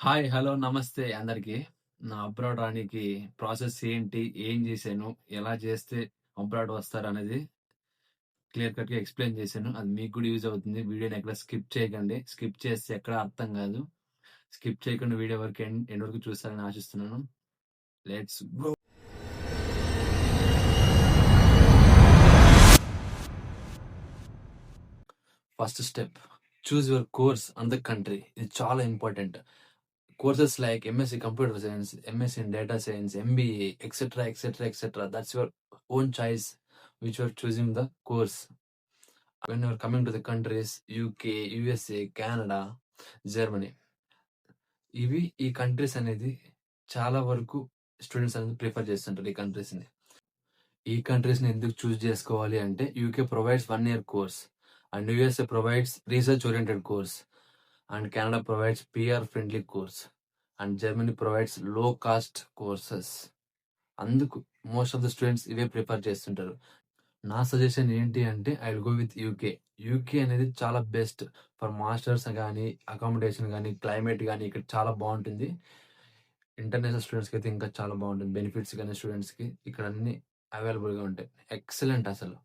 Hi. Hello. నమస్తే అందరికి. నా అబ్రాడ్ రానీకి ప్రాసెస్ ఏంటి? ఏం జేశాను? ఎలా చేస్తే అబ్రాడ్ వస్తారనేది క్లియర్ కట్‌గా ఎక్స్‌ప్లెయిన్ చేశాను. అది మీకు కూడా యూజ్ అవుతుంది. వీడియోని ఎక్కడ స్కిప్ చేయకండి. స్కిప్ చేస్తే ఎక్కడ అర్థం కాదు. స్కిప్ చేయకుండా వీడియో వరకు ఎండ్ వరకు చూస్తారని ఆశిస్తున్నాను. Let's go. First step, choose your course and the country. ఇది చాలా important. Courses like MSc computer science, MSc in data science, MBA etcetera, etcetera, etcetera. That's your own choice which you are choosing the course. When you are coming to the countries, UK, USA, Canada, Germany, ఈ countries అనేది చాలా వరకు students అనేది prefer చేస్తుంటారు ఈ కంట్రీస్‌ని. ఈ కంట్రీస్‌ని ఎందుకు choose చేసుకోవాలి అంటే UK provides 1 year course and USA provides research oriented course and Canada provides PR friendly course and Germany provides లో కాస్ట్ కోర్సెస్. అందుకు మోస్ట్ ఆఫ్ ద స్టూడెంట్స్ ఇవే ప్రిఫర్ చేస్తుంటారు. నా సజెషన్ ఏంటి అంటే I will go with UK. UK అనేది చాలా best for masters గానీ, అకామిడేషన్ గానీ, క్లైమేట్ గానీ ఇక్కడ చాలా బావుంటుంది. ఇంటర్నేషనల్ స్టూడెంట్స్‌కి అయితే ఇంకా చాలా బావుంటుంది. బెనిఫిట్స్ గానీ స్టూడెంట్స్‌కి ఇక్కడ అన్నీ అవైలబుల్‌గా ఉంటాయి. ఎక్సలెంట్ అసలు.